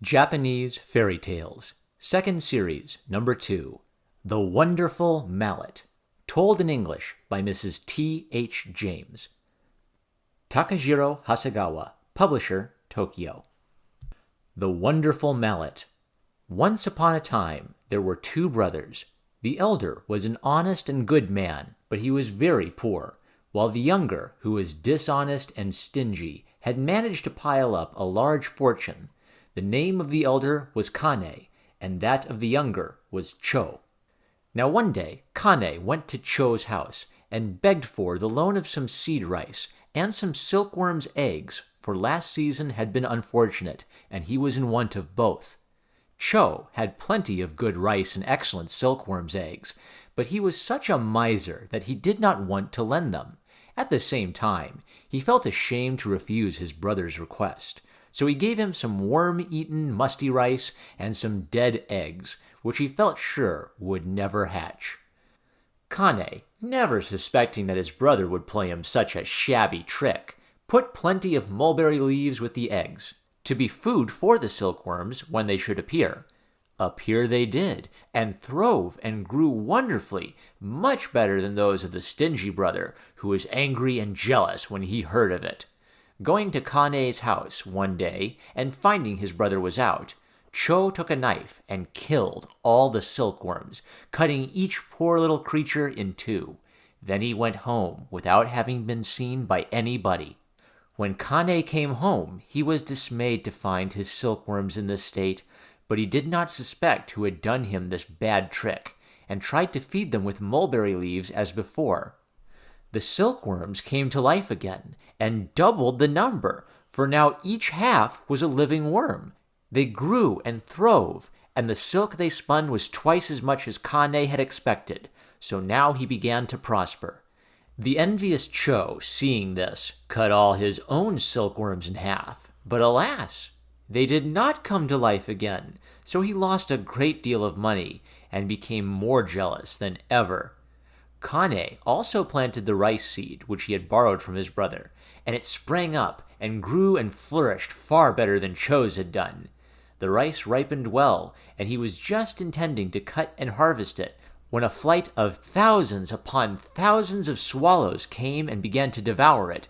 Japanese Fairy Tales, Second Series, Number 2, The Wonderful Mallet, told in English by Mrs. T. H. James. Takajiro Hasegawa, publisher, Tokyo. The Wonderful Mallet. Once upon a time, there were two brothers. The elder was an honest and good man, but he was very poor, while the younger, who was dishonest and stingy, had managed to pile up a large fortune. The name of the elder was Kane, and that of the younger was Cho. Now one day, Kane went to Cho's house and begged for the loan of some seed rice and some silkworm's eggs, for last season had been unfortunate, and he was in want of both. Cho had plenty of good rice and excellent silkworm's eggs, but he was such a miser that he did not want to lend them. At the same time, he felt ashamed to refuse his brother's request, so he gave him some worm-eaten musty rice and some dead eggs, which he felt sure would never hatch. Kane, never suspecting that his brother would play him such a shabby trick, put plenty of mulberry leaves with the eggs, to be food for the silkworms when they should appear. Appear they did, and throve and grew wonderfully, much better than those of the stingy brother, who was angry and jealous when he heard of it. Going to Kane's house one day and finding his brother was out, Cho took a knife and killed all the silkworms, cutting each poor little creature in two. Then he went home without having been seen by anybody. When Kane came home, he was dismayed to find his silkworms in this state, but he did not suspect who had done him this bad trick, and tried to feed them with mulberry leaves as before. The silkworms came to life again, and doubled the number, for now each half was a living worm. They grew and throve, and the silk they spun was twice as much as Kane had expected, so now he began to prosper. The envious Cho, seeing this, cut all his own silkworms in half, but alas, they did not come to life again, so he lost a great deal of money, and became more jealous than ever. Kane also planted the rice seed which he had borrowed from his brother, and it sprang up and grew and flourished far better than Cho's had done. The rice ripened well, and he was just intending to cut and harvest it, when a flight of thousands upon thousands of swallows came and began to devour it.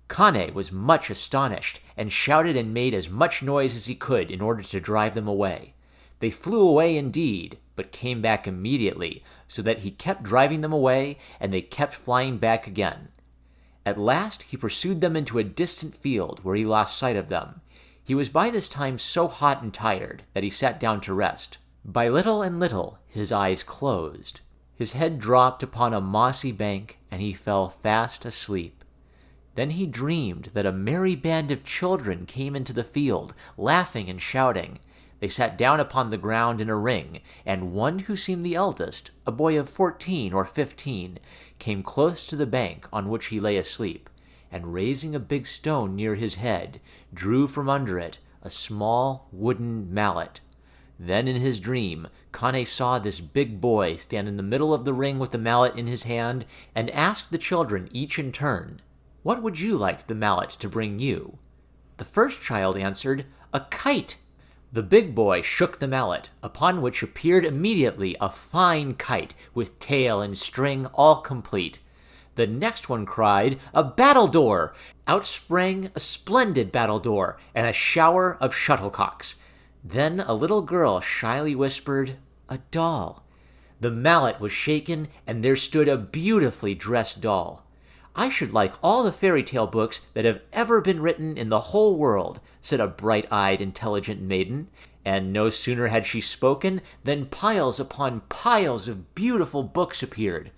Kane was much astonished, and shouted and made as much noise as he could in order to drive them away. They flew away indeed, but came back immediately, so that he kept driving them away, and they kept flying back again. At last he pursued them into a distant field, where he lost sight of them. He was by this time so hot and tired that he sat down to rest. By little and little his eyes closed. His head dropped upon a mossy bank, and he fell fast asleep. Then he dreamed that a merry band of children came into the field, laughing and shouting. They sat down upon the ground in a ring, and one who seemed the eldest, a boy of 14 or 15, came close to the bank on which he lay asleep, and raising a big stone near his head, drew from under it a small wooden mallet. Then in his dream, Kane saw this big boy stand in the middle of the ring with the mallet in his hand, and asked the children each in turn, "What would you like the mallet to bring you?" The first child answered, "A kite." The big boy shook the mallet, upon which appeared immediately a fine kite, with tail and string all complete. The next one cried, "A battledore!" Out sprang a splendid battledore, and a shower of shuttlecocks. Then a little girl shyly whispered, "A doll." The mallet was shaken, and there stood a beautifully dressed doll. "I should like all the fairy tale books that have ever been written in the whole world," said a bright-eyed, intelligent maiden, and no sooner had she spoken than piles upon piles of beautiful books appeared.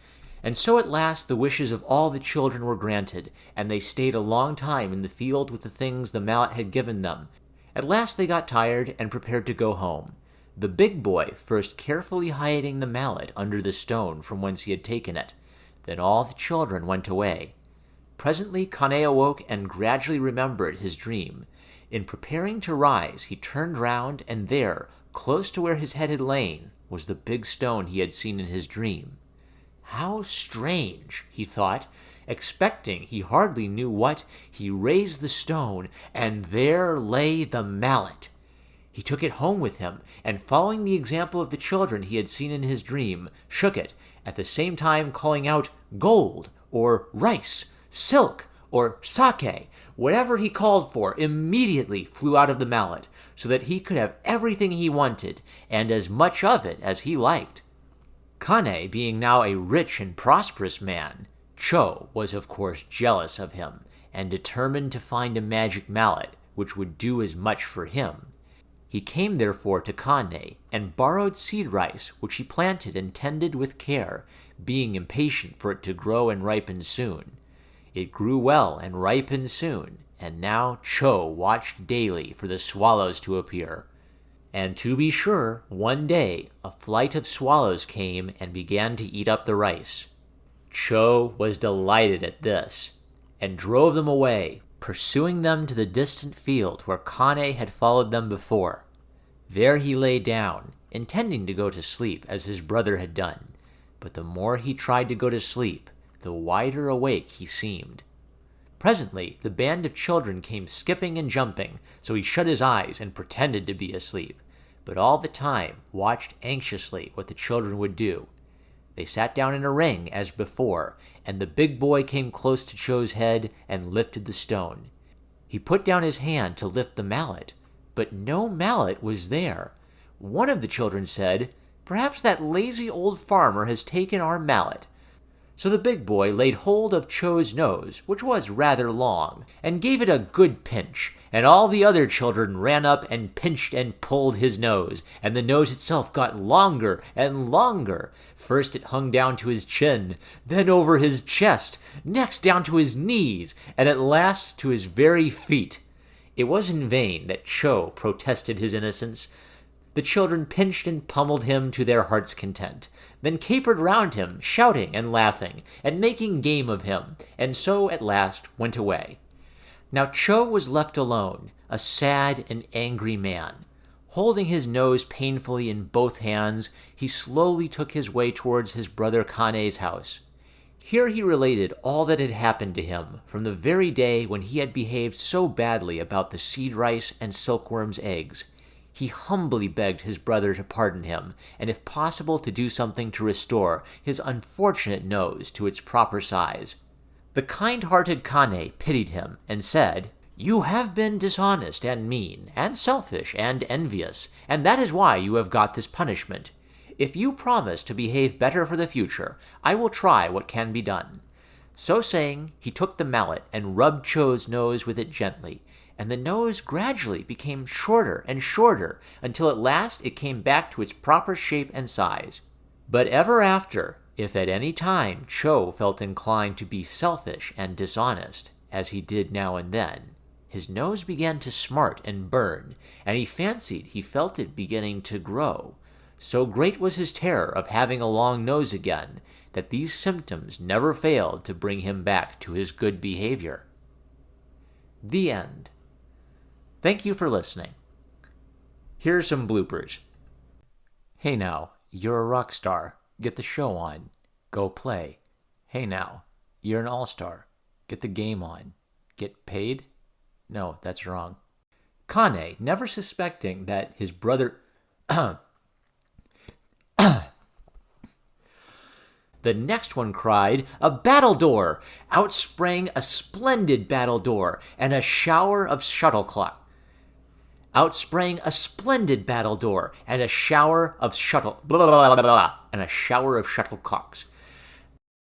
And so at last the wishes of all the children were granted, and they stayed a long time in the field with the things the mallet had given them. At last they got tired and prepared to go home, the big boy first carefully hiding the mallet under the stone from whence he had taken it. Then all the children went away. Presently Kane awoke and gradually remembered his dream. In preparing to rise, he turned round, and there, close to where his head had lain, was the big stone he had seen in his dream. How strange, he thought. Expecting he hardly knew what, he raised the stone, and there lay the mallet. He took it home with him, and following the example of the children he had seen in his dream, shook it, at the same time calling out gold, or rice, silk, or sake. Whatever he called for immediately flew out of the mallet, so that he could have everything he wanted, and as much of it as he liked. Kane being now a rich and prosperous man, Cho was of course jealous of him, and determined to find a magic mallet which would do as much for him. He came therefore to Kane, and borrowed seed rice, which he planted and tended with care, being impatient for it to grow and ripen soon. It grew well and ripened soon, and now Cho watched daily for the swallows to appear. And to be sure, one day a flight of swallows came and began to eat up the rice. Cho was delighted at this, and drove them away, pursuing them to the distant field where Kane had followed them before. There he lay down, intending to go to sleep as his brother had done, but the more he tried to go to sleep, the wider awake he seemed. Presently the band of children came skipping and jumping, so he shut his eyes and pretended to be asleep, but all the time watched anxiously what the children would do. They sat down in a ring as before, and the big boy came close to Cho's head and lifted the stone. He put down his hand to lift the mallet, but no mallet was there. One of the children said, "Perhaps that lazy old farmer has taken our mallet." So the big boy laid hold of Cho's nose, which was rather long, and gave it a good pinch, and all the other children ran up and pinched and pulled his nose, and the nose itself got longer and longer. First it hung down to his chin, then over his chest, next down to his knees, and at last to his very feet. It was in vain that Cho protested his innocence. The children pinched and pummeled him to their heart's content, then capered round him, shouting and laughing, and making game of him, and so at last went away. Now Cho was left alone, a sad and angry man. Holding his nose painfully in both hands, he slowly took his way towards his brother Kane's house. Here he related all that had happened to him from the very day when he had behaved so badly about the seed rice and silkworm's eggs. He humbly begged his brother to pardon him, and if possible to do something to restore his unfortunate nose to its proper size. The kind-hearted Kane pitied him, and said, "You have been dishonest and mean, and selfish and envious, and that is why you have got this punishment. If you promise to behave better for the future, I will try what can be done." So saying, he took the mallet and rubbed Cho's nose with it gently, and the nose gradually became shorter and shorter until at last it came back to its proper shape and size. But ever after, if at any time Cho felt inclined to be selfish and dishonest, as he did now and then, his nose began to smart and burn, and he fancied he felt it beginning to grow. So great was his terror of having a long nose again, that these symptoms never failed to bring him back to his good behavior. The end. Thank you for listening. Here are some bloopers. Hey now, you're a rock star. Get the show on. Go play. Hey now, you're an all-star. Get the game on. Get paid? No, that's wrong. Kane, never suspecting that his brother... The next one cried, "A battledore!" Out sprang a splendid battledore, and a shower of shuttlecock. Out sprang a splendid battledore, and a shower of and a shower of shuttlecocks.